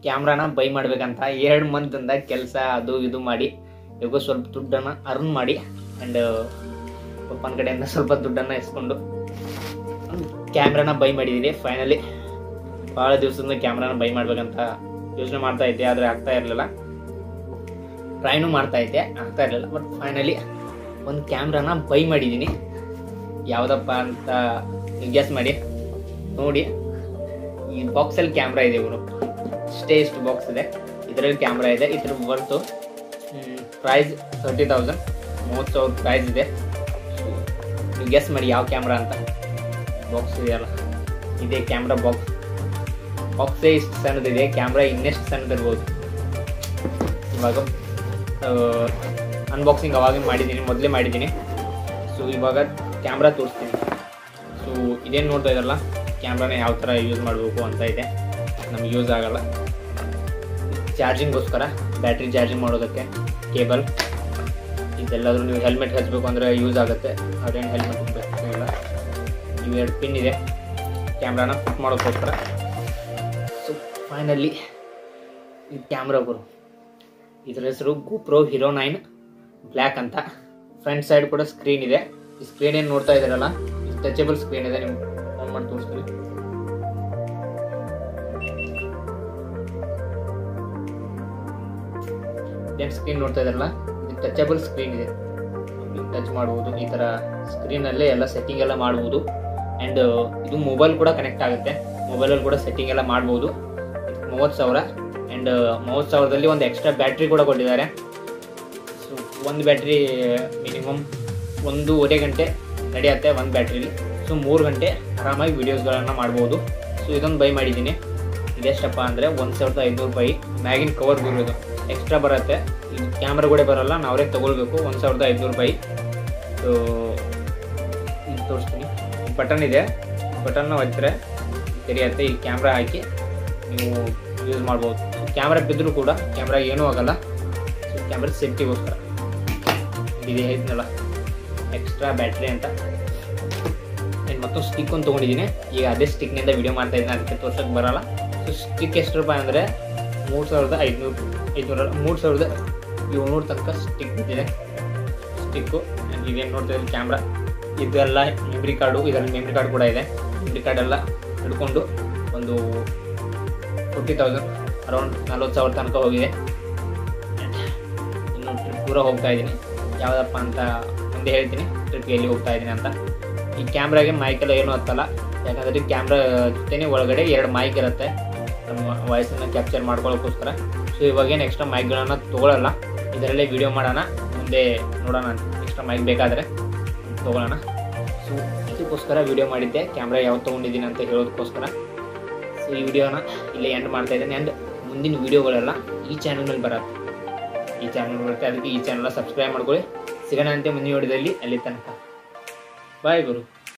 ಕ್ಯಾಮ್ರಾನ by ಮಾಡ್ಬೇಕಂತ 2 ಮಂತಿಂದ ಕೆಲಸ ಅದು ಇದು ಮಾಡಿ ಇವಾಗ ಸ್ವಲ್ಪ ದುಡ್ಡನ್ನು ಅರ್ನ್ ಮಾಡಿ ಆ್ಯಂಡ್ ಪಪ್ಪನ ಕಡೆಯಿಂದ ಸ್ವಲ್ಪ ದುಡ್ಡನ್ನು ಇಸ್ಕೊಂಡು ಕ್ಯಾಮ್ರಾನ ಬೈ ಮಾಡಿದ್ದೀನಿ. ಫೈನಲಿ ಭಾಳ ದಿವಸದಿಂದ ಕ್ಯಾಮ್ರಾನ ಬೈ ಮಾಡ್ಬೇಕಂತ ಯೋಚನೆ ಮಾಡ್ತಾ ಇದ್ದೆ, ಆದರೆ ಆಗ್ತಾ ಇರಲಿಲ್ಲ. ಟ್ರೈನು ಮಾಡ್ತಾ ಇದ್ದೆ, ಆಗ್ತಾ ಇರಲಿಲ್ಲ. ಬಟ್ ಫೈನಲಿ ಒಂದು ಕ್ಯಾಮ್ರಾನ ಬೈ ಮಾಡಿದ್ದೀನಿ. ಯಾವುದಪ್ಪ ಅಂತ ಗೆಸ್ ಮಾಡಿ ನೋಡಿ. ಈ ಬಾಕ್ಸಲ್ಲಿ ಕ್ಯಾಮ್ರಾ ಇದೆ ಇವರು, ಇಷ್ಟು ಬಾಕ್ಸ್ ಇದೆ, ಇದರಲ್ಲಿ ಕ್ಯಾಮ್ರಾ ಇದೆ. ಇದ್ರ ವರ್ತು ಪ್ರೈಸ್ 30,000, 30,000 ಪ್ರೈಸ್ ಇದೆ. ನೀವು ಗೆಸ್ ಮಾಡಿ ಯಾವ ಕ್ಯಾಮ್ರಾ ಅಂತ. ಬಾಕ್ಸ್ ಇದೆಯಲ್ಲ, ಇದೇ ಕ್ಯಾಮ್ರಾ ಬಾಕ್ಸ್. ಬಾಕ್ಸೇ ಇಷ್ಟು ಸಣ್ಣದಿದೆ, ಕ್ಯಾಮ್ರಾ ಇನ್ನೆಷ್ಟು ಸಣ್ಣದಿರ್ಬೋದು. ಇವಾಗ ಅನ್ಬಾಕ್ಸಿಂಗ್ ಅವಾಗ ಮೊದಲೇ ಮಾಡಿದ್ದೀನಿ. ಸೊ ಇವಾಗ ಕ್ಯಾಮ್ರಾ ತೋರಿಸ್ತೀನಿ. ಸೊ ಇದೇನು ನೋಡ್ತಾ ಇದ್ದಾರಲ್ಲ, ಕ್ಯಾಮ್ರಾನ ಯಾವ ಥರ ಯೂಸ್ ಮಾಡಬೇಕು ಅಂತ ಇದೆ. ನಮ್ಗೆ ಯೂಸ್ ಆಗೋಲ್ಲ. ಚಾರ್ಜಿಂಗ್ಗೋಸ್ಕರ ಬ್ಯಾಟ್ರಿ ಚಾರ್ಜಿಂಗ್ ಮಾಡೋದಕ್ಕೆ ಕೇಬಲ್ ಇದೆಲ್ಲಾದರೂ ನೀವು ಹೆಲ್ಮೆಟ್ ಹಚ್ಚಬೇಕು ಅಂದರೆ ಯೂಸ್ ಆಗುತ್ತೆ. ಅದೇನು ಹೆಲ್ಮೆಟ್ ಬೇಕಾಗಿಲ್ಲ. ಇವು 2 ಪಿನ್ ಇದೆ ಕ್ಯಾಮ್ರಾನ ಫಿಟ್ ಮಾಡೋಕ್ಕೋಸ್ಕರ. ಸೊ ಫೈನಲಿ ಈ ಕ್ಯಾಮ್ರಾ ಬರು, ಇದರ ಹೆಸರು GoPro Hero 9 ಬ್ಲ್ಯಾಕ್ ಅಂತ. ಫ್ರಂಟ್ ಸೈಡ್ ಕೂಡ ಸ್ಕ್ರೀನ್ ಇದೆ. ಈ ಸ್ಕ್ರೀನ್ ಏನು ನೋಡ್ತಾ ಇದ್ದಾರಲ್ಲ, ಇದು ಟಚಬಲ್ ಸ್ಕ್ರೀನ್ ಇದೆ. ನಿಮ್ಗೆ ಆನ್ ಮಾಡಿ ತೋರಿಸ್ತೀವಿ. ಇದೇನು ಸ್ಕ್ರೀನ್ ನೋಡ್ತಾ ಇದ್ದಾರಲ್ಲ, ಇದು ಟಚಬಲ್ ಸ್ಕ್ರೀನ್ ಇದೆ. ಟಚ್ ಮಾಡ್ಬೋದು. ಈ ಥರ ಸ್ಕ್ರೀನಲ್ಲೇ ಎಲ್ಲ ಸೆಟ್ಟಿಂಗ್ ಎಲ್ಲ ಮಾಡ್ಬೋದು. ಆ್ಯಂಡ್ ಇದು ಮೊಬೈಲ್ ಕೂಡ ಕನೆಕ್ಟ್ ಆಗುತ್ತೆ. ಮೊಬೈಲಲ್ಲಿ ಕೂಡ ಸೆಟ್ಟಿಂಗ್ ಎಲ್ಲ ಮಾಡ್ಬೋದು. 30,000 ಆ್ಯಂಡ್ 30,000ದಲ್ಲಿ ಒಂದು ಎಕ್ಸ್ಟ್ರಾ ಬ್ಯಾಟ್ರಿ ಕೂಡ ಕೊಟ್ಟಿದ್ದಾರೆ. ಸೊ ಒಂದು ಬ್ಯಾಟ್ರಿ ಮಿನಿಮಮ್ 1.5 ಗಂಟೆ ನಡೆಯುತ್ತೆ ಒಂದು ಬ್ಯಾಟ್ರಿಲಿ. ಸೊ 3 ಗಂಟೆ ಆರಾಮಾಗಿ ವೀಡಿಯೋಸ್ಗಳನ್ನು ಮಾಡ್ಬೋದು. ಸೊ ಇದೊಂದು ಬೈ ಮಾಡಿದ್ದೀನಿ. ಇದೆಷ್ಟಪ್ಪ ಅಂದರೆ 1,500 ರೂಪಾಯಿ. ಮ್ಯಾಗಿನ ಕವರ್ ಬರೋದು ಎಕ್ಸ್ಟ್ರಾ ಬರುತ್ತೆ. ಇದು ಕ್ಯಾಮ್ರಾ ಕೂಡ ಬರೋಲ್ಲ, ನಾವೇ ತೊಗೊಳ್ಬೇಕು. 1,500 ರೂಪಾಯಿ. ಸೊ ಇದು ತೋರಿಸ್ತೀನಿ. ಬಟನ್ ಇದೆ, ಬಟನ್ನ ಒತ್ತಿದ್ರೆ ತೆರೆಯುತ್ತೆ. ಈ ಕ್ಯಾಮ್ರಾ ಹಾಕಿ ನೀವು ಯೂಸ್ ಮಾಡ್ಬೋದು. ಕ್ಯಾಮ್ರಾ ಬಿದ್ದರೂ ಕೂಡ ಕ್ಯಾಮ್ರಾ ಏನೂ ಆಗೋಲ್ಲ. ಸೊ ಕ್ಯಾಮ್ರಾ ಸೇಫ್ಟಿಗೋಸ್ಕರ ಇದು ಹೇಳಿದ್ನಲ್ಲ, ಎಕ್ಸ್ಟ್ರಾ ಬ್ಯಾಟ್ರಿ ಅಂತ. ಆ್ಯಂಡ್ ಮತ್ತೊಂದು ಸ್ಟಿಕ್ ಒಂದು ತೊಗೊಂಡಿದ್ದೀನಿ. ಈಗ ಅದೇ ಸ್ಟಿಕ್ನಿಂದ ವೀಡಿಯೋ ಮಾಡ್ತಾ ಇದ್ದೀನಿ, ಅದಕ್ಕೆ ತೋರ್ಸೋಕ್ಕೆ ಬರೋಲ್ಲ. ಸೊ ಸ್ಟಿಕ್ ಎಷ್ಟು ರೂಪಾಯಿ ಅಂದರೆ 3,700 ತನಕ ಸ್ಟಿಕ್ ಬಿದ್ದಿದೆ. ಸ್ಟಿಕ್ಕು ಆ್ಯಂಡ್ ಇದೇನು ನೋಡ್ತಾ ಇದ್ದೀನಿ ಕ್ಯಾಮ್ರಾ, ಇದೆಲ್ಲ ಮೆಮ್ರಿ ಕಾರ್ಡು. ಇದರಲ್ಲಿ ಮೆಮ್ರಿ ಕಾರ್ಡ್ ಕೂಡ ಇದೆ. ಮೆಮ್ರಿ ಕಾರ್ಡ್ ಎಲ್ಲ ಹಿಡ್ಕೊಂಡು ಒಂದು 40,000, ಅರೌಂಡ್ 40,000 ತನಕ ಹೋಗಿದೆ. ಇನ್ನು ಟ್ರಿಪ್ ಪೂರ ಹೋಗ್ತಾ ಇದ್ದೀನಿ. ಯಾವುದಪ್ಪ ಅಂತ ಮುಂದೆ ಹೇಳ್ತೀನಿ, ಟ್ರಿಪ್ಗೆ ಎಲ್ಲಿ ಹೋಗ್ತಾ ಇದ್ದೀನಿ ಅಂತ. ಈ ಕ್ಯಾಮ್ರಾಗೆ ಮೈಕೆಲ್ಲ ಏನೂ ಹತ್ತಲ್ಲ, ಯಾಕಂದರೆ ಕ್ಯಾಮ್ರಾ ಜೊತೆನೇ ಒಳಗಡೆ 2 ಮೈಕ್ ಇರುತ್ತೆ ನಮ್ಮ ವಾಯ್ಸನ್ನು ಕ್ಯಾಪ್ಚರ್ ಮಾಡ್ಕೊಳ್ಳೋಕ್ಕೋಸ್ಕರ. ಸೊ ಇವಾಗೇನು ಎಕ್ಸ್ಟ್ರಾ ಮೈಕ್ಗಳನ್ನು ತೊಗೊಳ್ಳಲ್ಲ. ಇದರಲ್ಲೇ ವೀಡಿಯೋ ಮಾಡೋಣ, ಮುಂದೆ ನೋಡೋಣ. ಎಕ್ಸ್ಟ್ರಾ ಮೈಕ್ ಬೇಕಾದರೆ ತೊಗೊಳ್ಳೋಣ. ಸೊ ಇದಕ್ಕೋಸ್ಕರ ವೀಡಿಯೋ ಮಾಡಿದ್ದೆ, ಕ್ಯಾಮ್ರಾ ಯಾವ್ದು ತೊಗೊಂಡಿದ್ದೀನಿ ಅಂತ ಹೇಳೋದಕ್ಕೋಸ್ಕರ. ಸೊ ಈ ವಿಡಿಯೋನ ಇಲ್ಲೇ ಎಂಡ್ ಮಾಡ್ತಾ ಇದ್ದೀನಿ. ಆ್ಯಂಡ್ ಮುಂದಿನ ವೀಡಿಯೋಗಳೆಲ್ಲ ಈ ಚಾನಲ್ ಮೇಲೆ ಬರುತ್ತೆ. ಈ ಚಾನಲ್ ಬರುತ್ತೆ, ಅದಕ್ಕೆ ಈ ಚಾನಲ್ನ ಸಬ್ಸ್ಕ್ರೈಬ್ ಮಾಡ್ಕೊಳ್ಳಿ. ಸಿಗೋಣ ಅಂತೆ ಮುಂದಿನ ವಿಡಿಯೋದಲ್ಲಿ. ಅಲ್ಲಿ ತನಕ ಬಾಯ್ ಗುರು.